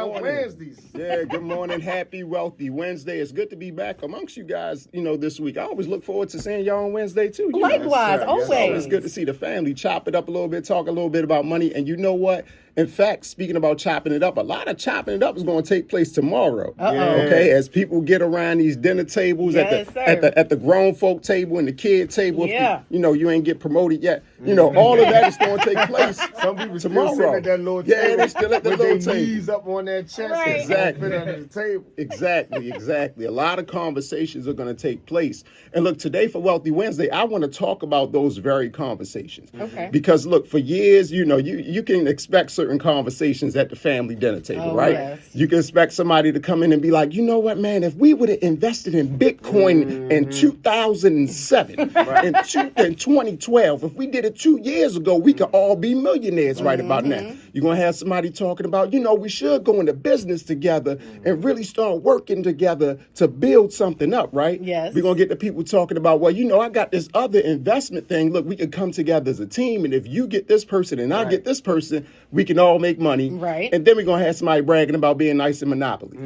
Wednesdays. Yeah, good morning. Happy Wealthy Wednesday. It's good to be back amongst you guys, this week. I always look forward to seeing y'all on Wednesday, too. Likewise, always. It's always good to see the family, chop it up a little bit, talk a little bit about money. And you know what? In fact, speaking about chopping it up, a lot of chopping it up is going to take place tomorrow. Okay, as people get around these dinner tables at the grown folk table and the kid table. Yeah. If you ain't get promoted yet. All of that is going to take place. Some people tomorrow. Still sitting at that little table. Yeah, they're still at the with little their table. knees up on that chest. Right. Exactly. Fit under the table. Exactly. A lot of conversations are going to take place. And look, today for Wealthy Wednesday, I want to talk about those very conversations. Okay. Because look, for years, you can expect certain conversations at the family dinner table, right? Yes. You can expect somebody to come in and be like, you know what, man, if we would have invested in Bitcoin in 2007 in 2012, if we did it 2 years ago, we could all be millionaires right about now. You're going to have somebody talking about, we should go into business together and really start working together to build something up, right? Yes. We're going to get the people talking about, well, I got this other investment thing. Look, we could come together as a team, and if you get this person and I get this person, we can all make money. Right. And then we're going to have somebody bragging about being nice in Monopoly.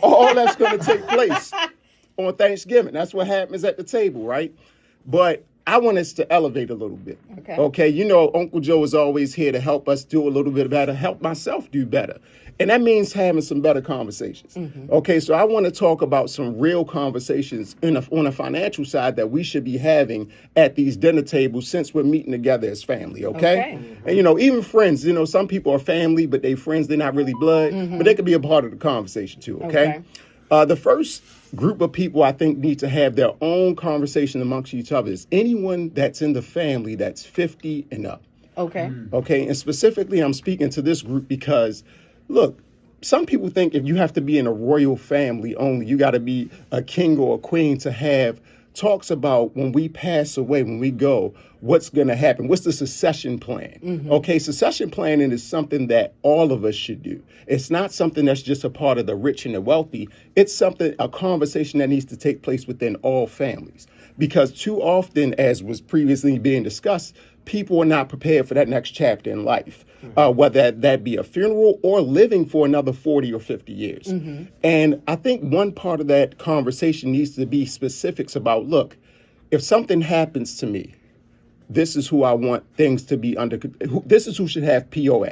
All that's going to take place on Thanksgiving. That's what happens at the table, right? But I want us to elevate a little bit. Okay. Uncle Joe is always here to help us do a little bit better, help myself do better. And that means having some better conversations. Okay, so I want to talk about some real conversations on a financial side that we should be having at these dinner tables since we're meeting together as family, okay? And, even friends, some people are family, but they friends, they're not really blood, but they could be a part of the conversation too, okay? The first group of people I think need to have their own conversation amongst each other is anyone that's in the family that's 50 and up. Okay, and specifically I'm speaking to this group because look, some people think if you have to be in a royal family only, you got to be a king or a queen to have talks about when we pass away, when we go, what's going to happen? What's the succession plan? Okay, succession planning is something that all of us should do. It's not something that's just a part of the rich and the wealthy. It's a conversation that needs to take place within all families. Because too often, as was previously being discussed, people are not prepared for that next chapter in life, whether that be a funeral or living for another 40 or 50 years. And I think one part of that conversation needs to be specifics about, look, if something happens to me, this is who I want things to be under. This is who should have POA.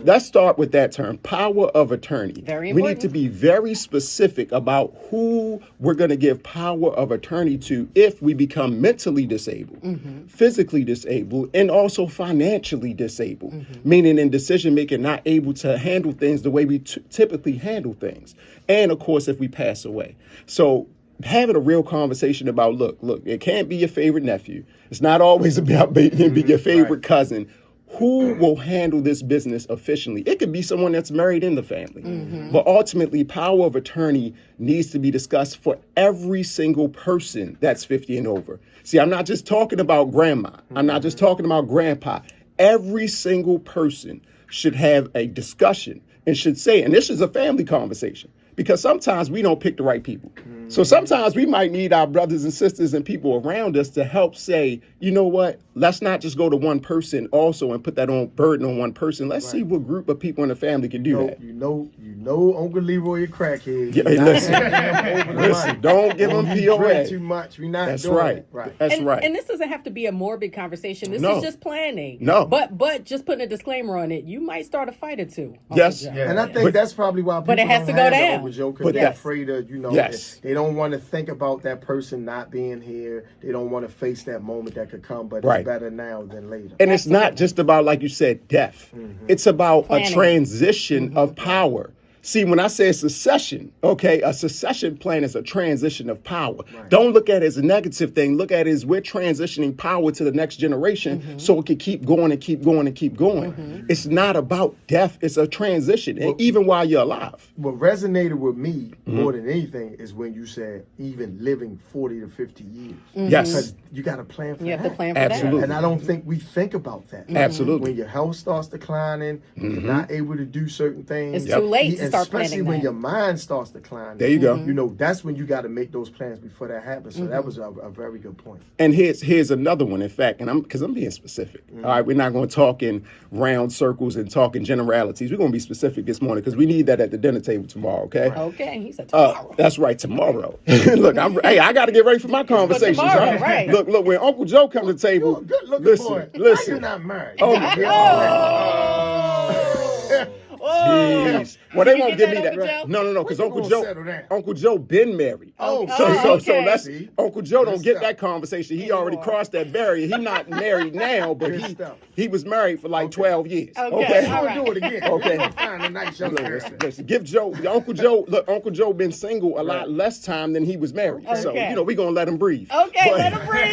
Let's start with that term, power of attorney. Very important. We need to be very specific about who we're going to give power of attorney to if we become mentally disabled, physically disabled, and also financially disabled, meaning in decision making, not able to handle things the way we typically handle things. And of course, if we pass away. So having a real conversation about, look, it can't be your favorite nephew. It's not always about being your favorite cousin. Who will handle this business efficiently? It could be someone that's married in the family. But ultimately, power of attorney needs to be discussed for every single person that's 50 and over. See, I'm not just talking about grandma. I'm not just talking about grandpa. Every single person should have a discussion and should say, and this is a family conversation, because sometimes we don't pick the right people. So sometimes we might need our brothers and sisters and people around us to help say, you know what, let's not just go to one person also and put that burden on one person. Let's see what group of people in the family can do that. You know Uncle Leroy a crackhead. Yeah, listen, don't give him POA. Drink too much. We not That's doing right. it. That's right. And this doesn't have to be a morbid conversation. This No. is just planning. No. But just putting a disclaimer on it, you might start a fight or two. Yes. And I think that's probably why people But it has don't to go have down. Uncle Joe, because they're afraid of, they don't want to think about that person not being here. They don't want to face that moment that could come, but it's better now than later. And it's not just about, like you said, death. It's about planning. A transition of power. See, when I say succession, okay, a succession plan is a transition of power. Right. Don't look at it as a negative thing. Look at it as we're transitioning power to the next generation so it can keep going and keep going and keep going. It's not about death. It's a transition, and even while you're alive. What resonated with me more than anything is when you said even living 40 to 50 years. Yes. Because you got to plan for that. You have to plan for Absolutely. that. And I don't think we think about that. Absolutely. When your health starts declining, you're not able to do certain things. It's too late to start planning especially when your mind starts declining. There you go. You know, that's when you got to make those plans before that happens. So that was a very good point. And here's another one. In fact, and I'm being specific. All right, we're not going to talk in round circles and talk in generalities. We're going to be specific this morning because we need that at the dinner table tomorrow. Okay. Right. Okay. He said tomorrow. That's right. Tomorrow. Look, I got to get ready for my conversations. Tomorrow, right. Look, when Uncle Joe comes to the table, You're a good-looking boy. listen. You're not married. Jeez. Well, they won't give me that. Uncle Joe? No, because Uncle Joe Joe been married. So okay. that's Uncle Joe don't get that conversation. He already crossed that barrier. He's not married now, but he was married for like 12 years. Okay. All right. Do it again. Okay. Find a nice young girl. Listen, give Joe, Uncle Joe been single a lot less time than he was married. Okay. So, we're going to let him breathe. Okay, let him breathe.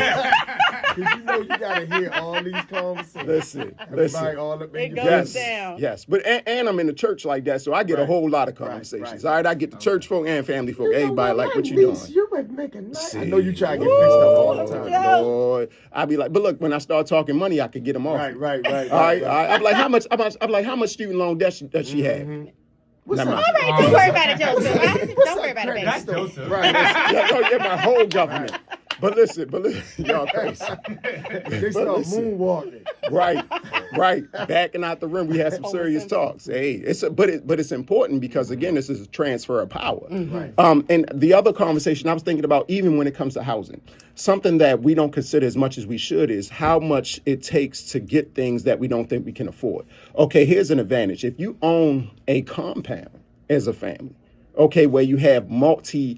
Because you know you got to hear all these conversations. Listen. Everybody all up in It your goes business. down. Yes, but and I'm in the church like that, so I get a whole lot of conversations. All right, I get the church folk and family folk. Everybody like, what you doing? You would make a nice. I know you try to get fixed up all the time. Lord, I be like, but look, when I start talking money, I could get them off. Right. All right. I'm like, how much? I'm like, how much student loan debt does she have? What's Never up? mind. All right, don't worry about it, Joseph. Don't worry about it, baby. That's Joseph. Right. Yeah, my whole government. But listen, y'all crazy. They start moonwalking. Right. Backing out the room, we had some serious talks. Hey, but it's important because again, this is a transfer of power. Right. And the other conversation I was thinking about, even when it comes to housing, something that we don't consider as much as we should is how much it takes to get things that we don't think we can afford. Okay, here's an advantage. If you own a compound as a family, okay, where you have multiple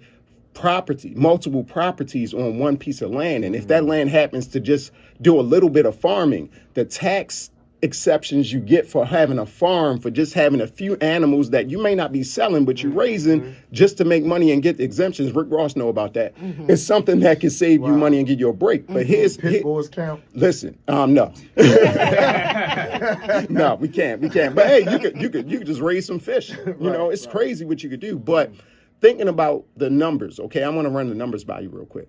properties on one piece of land. And if that land happens to just do a little bit of farming, the tax exceptions you get for having a farm, for just having a few animals that you may not be selling, but you're raising just to make money and get the exemptions. Rick Ross know about that. It's something that can save you money and give you a break. But Pit bulls count. Listen, no. No, we can't. But hey, you could just raise some fish. You know, it's crazy what you could do. But thinking about the numbers, okay, I want to run the numbers by you real quick.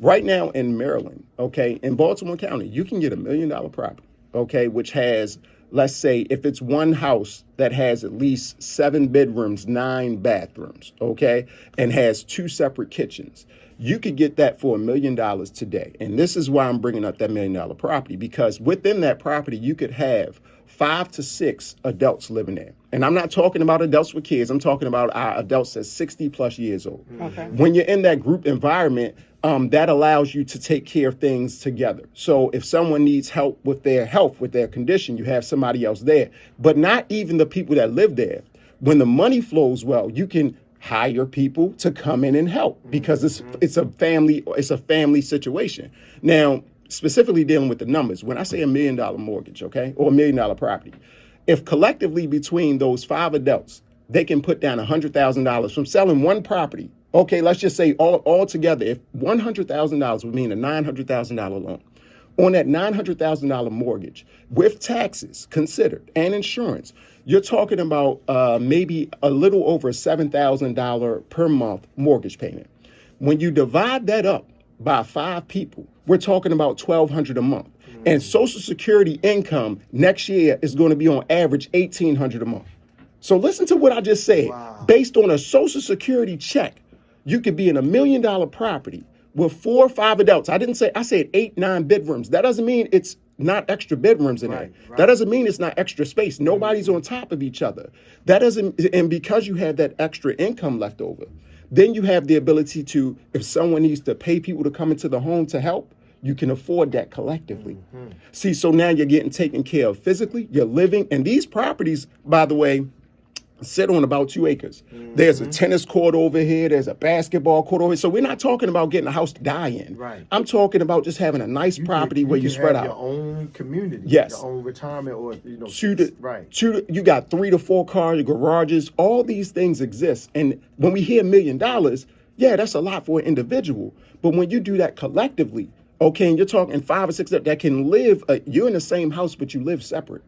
Right now in Maryland, okay, in Baltimore County, you can get $1 million property, okay, which has, let's say, if it's one house that has at least 7 bedrooms, 9 bathrooms, okay, and has 2 separate kitchens, you could get that for $1 million today. And this is why I'm bringing up that $1 million property, because within that property, you could have 5 to 6 adults living there. And I'm not talking about adults with kids. I'm talking about our adults that's 60 plus years old. Okay. When you're in that group environment, that allows you to take care of things together. So if someone needs help with their health, with their condition, you have somebody else there. But not even the people that live there. When the money flows well, you can hire people to come in and help because it's a family situation. Now, specifically dealing with the numbers, when I say $1 million mortgage, okay, or $1 million property, if collectively between those 5 adults, they can put down $100,000 from selling one property, okay, let's just say all together, if $100,000 would mean a $900,000 loan, on that $900,000 mortgage, with taxes considered and insurance, you're talking about maybe a little over $7,000 per month mortgage payment. When you divide that up by 5 people, we're talking about $1,200 a month. And Social Security income next year is going to be on average $1,800 a month. So listen to what I just said. Wow. Based on a Social Security check, you could be in $1 million property with 4 or 5 adults. I said 8, 9 bedrooms. That doesn't mean it's not extra bedrooms in there. Right. That doesn't mean it's not extra space. Nobody's on top of each other. And because you have that extra income left over, then you have the ability to, if someone needs to pay people to come into the home to help, you can afford that collectively. See, so now you're getting taken care of physically, you're living, and these properties, by the way, sit on about 2 acres. There's a tennis court over here, there's a basketball court over here. So we're not talking about getting a house to die in. Right. I'm talking about just having a nice property where you spread out. Your own community. Yes. Your own retirement or, You got 3 to 4 cars, garages, all these things exist. And when we hear $1 million, yeah, that's a lot for an individual. But when you do that collectively, okay, and you're talking 5 or 6 that can live, you're in the same house, but you live separate.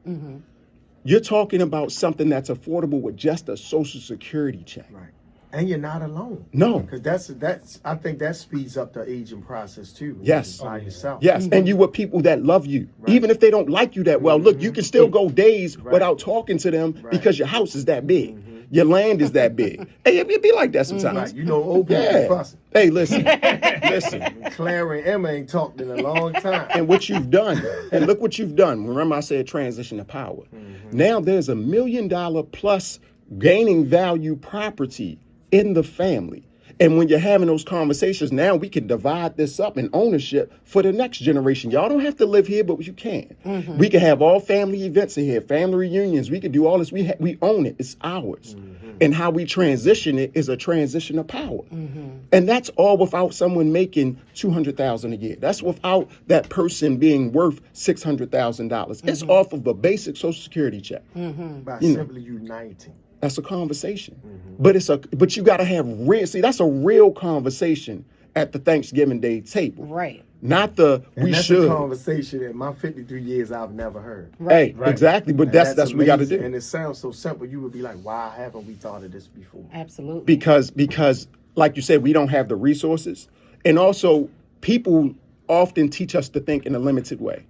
You're talking about something that's affordable with just a Social Security check. Right. And you're not alone. No. Because I think that speeds up the aging process too. Yes. By yourself. Yes. And you with people that love you. Right. Even if they don't like you that well. Look, you can still go days without talking to them because your house is that big. Your land is that big. Hey, it be like that sometimes. Right. You know, old people be fussing. Hey, listen. Clara and Emma ain't talked in a long time. And what you've done, and look what you've done. Remember I said transition to power. Now there's $1 million plus gaining value property in the family. And when you're having those conversations, now we can divide this up in ownership for the next generation. Y'all don't have to live here, but you can. We can have all family events in here, family reunions. We can do all this. We own it. It's ours. And how we transition it is a transition of power. And that's all without someone making $200,000 a year. That's without that person being worth $600,000. It's off of a basic Social Security check. By simply uniting. That's a conversation. But you got to have real, see, that's a real conversation at the Thanksgiving Day table. Right. Not the and that's should. a conversation in my 53 years I've never heard. Hey, exactly. But that's what we got to do. And it sounds so simple. You would be like, why haven't we thought of this before? Absolutely. Because like you said, we don't have the resources. And also people often teach us to think in a limited way.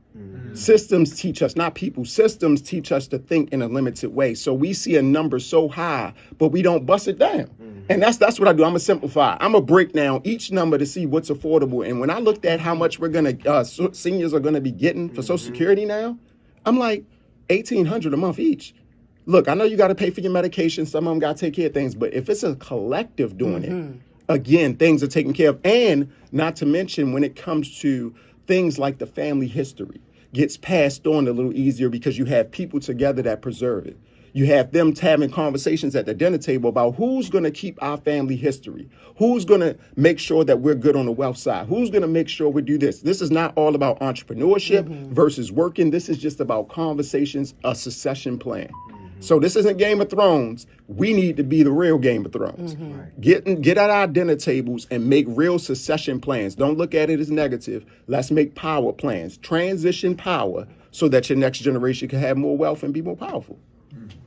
Systems teach us, not people, systems teach us to think in a limited way. So we see a number so high, but we don't bust it down. And that's what I do. I'm going to simplify. I'm going to break down each number to see what's affordable. And when I looked at how much we're going to, seniors are going to be getting for Social Security now, I'm like $1,800 a month each. Look, I know you got to pay for your medication. Some of them got to take care of things. But if it's a collective doing it, again, things are taken care of. And not to mention when it comes to things like the family history gets passed on a little easier because you have people together that preserve it. You have them having conversations at the dinner table about who's going to keep our family history, who's going to make sure that we're good on the wealth side, who's going to make sure we do this. This is not all about entrepreneurship versus working. This is just about conversations, a succession plan. So this isn't Game of Thrones. We need to be the real Game of Thrones. Get at our dinner tables and make real succession plans. Don't look at it as negative. Let's make power plans. Transition power so that your next generation can have more wealth and be more powerful.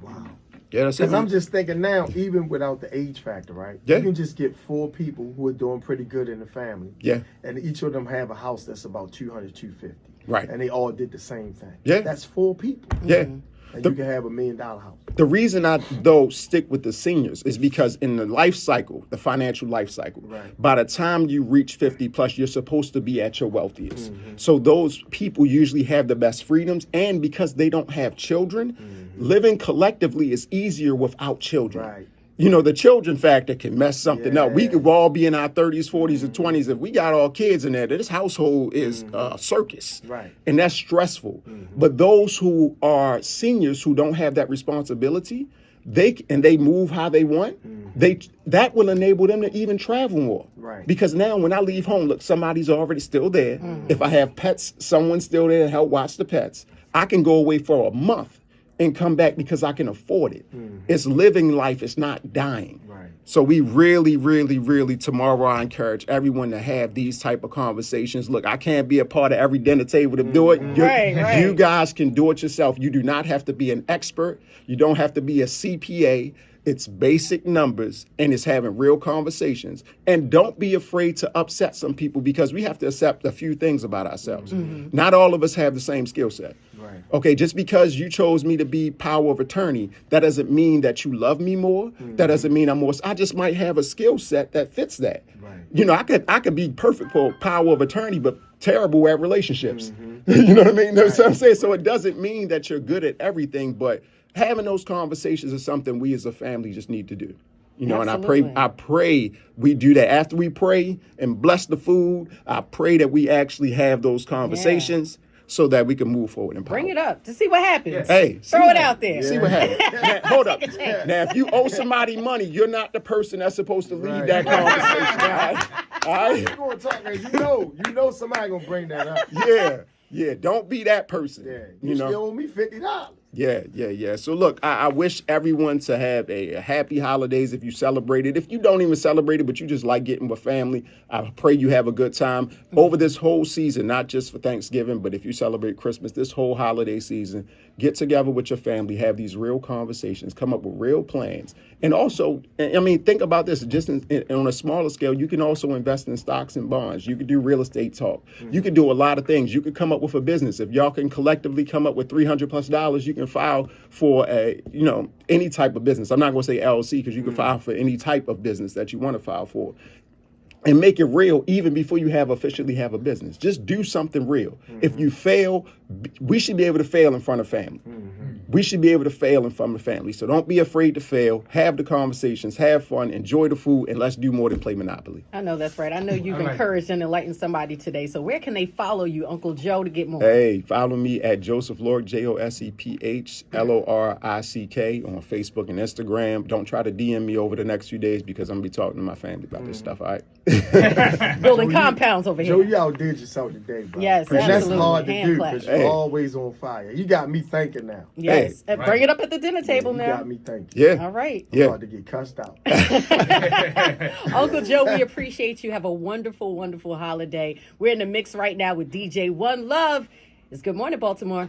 Wow. Yeah, that's Because I'm just thinking now, even without the age factor, right? Yeah. You can just get 4 people who are doing pretty good in the family. Yeah. And each of them have a house that's about 200, 250. Right. And they all did the same thing. Yeah. That's 4 people. Yeah. And you can have $1 million house. The reason I, though, stick with the seniors is because in the life cycle, the financial life cycle, by the time you reach 50 plus, you're supposed to be at your wealthiest. So those people usually have the best freedoms. And because they don't have children, living collectively is easier without children. Right. You know, the children factor can mess something up. We could all be in our 30s, 40s, and 20s. If we got all kids in there, this household is a circus. Right. And that's stressful. But those who are seniors who don't have that responsibility, they move how they want, that will enable them to even travel more. Right. Because now when I leave home, look, somebody's already still there. If I have pets, someone's still there to help watch the pets. I can go away for a month and come back because I can afford it. It's living life. It's not dying. Right. So we really, really, really, tomorrow I encourage everyone to have these type of conversations. Look, I can't be a part of every dinner table to do it. You guys can do it yourself. You do not have to be an expert. You don't have to be a CPA. It's basic numbers and it's having real conversations. And don't be afraid to upset some people because we have to accept a few things about ourselves. Not all of us have the same skill set. Right. Okay, just because you chose me to be power of attorney, that doesn't mean that you love me more. That doesn't mean I'm more. I just might have a skill set that fits that. Right. You know, I could be perfect for power of attorney, but terrible at relationships. You know what I mean? That's what I'm saying. So it doesn't mean that you're good at everything, but having those conversations is something we as a family just need to do. You know, Absolutely. And I pray we do that. After we pray and bless the food, I pray that we actually have those conversations so that we can move forward and bring it up to see what happens. Yeah. Hey, throw it out there. See what happens. Now, hold up. Now, if you owe somebody money, you're not the person that's supposed to lead that conversation. All right? You're going to talk, you know somebody going to bring that up. Yeah, don't be that person. Yeah, you still owe me $50. Yeah. So look, I wish everyone to have a happy holidays if you celebrate it. If you don't even celebrate it, but you just like getting with family, I pray you have a good time over this whole season, not just for Thanksgiving, but if you celebrate Christmas, this whole holiday season, get together with your family, have these real conversations, come up with real plans, And also, I mean, think about this. Just on a smaller scale, you can also invest in stocks and bonds. You could do real estate talk. You could do a lot of things. You could come up with a business. If y'all can collectively come up with $300+ you can file for any type of business. I'm not going to say LLC because you can file for any type of business that you want to file for. And make it real even before you officially have a business. Just do something real. If you fail, we should be able to fail in front of family. We should be able to fail in front of family. So don't be afraid to fail. Have the conversations. Have fun. Enjoy the food. And let's do more than play Monopoly. I know that's right. I know you've encouraged and enlightened somebody today. So where can they follow you, Uncle Joe, to get more? Hey, follow me at Joseph Lorick, JosephlOrick on Facebook and Instagram. Don't try to DM me over the next few days because I'm going to be talking to my family about this stuff, all right? Building compounds over here. Joe, you outdid yourself today, bro. Yes, absolutely. That's hard to do because Hey. you're always on fire. You got me thinking now. Yes. Bring it up at the dinner table You now. got me thinking. Yeah. All right. I'm about to get cussed out. Uncle Joe, we appreciate you. Have a wonderful, wonderful holiday. We're in the mix right now with DJ One Love. It's Good Morning, Baltimore.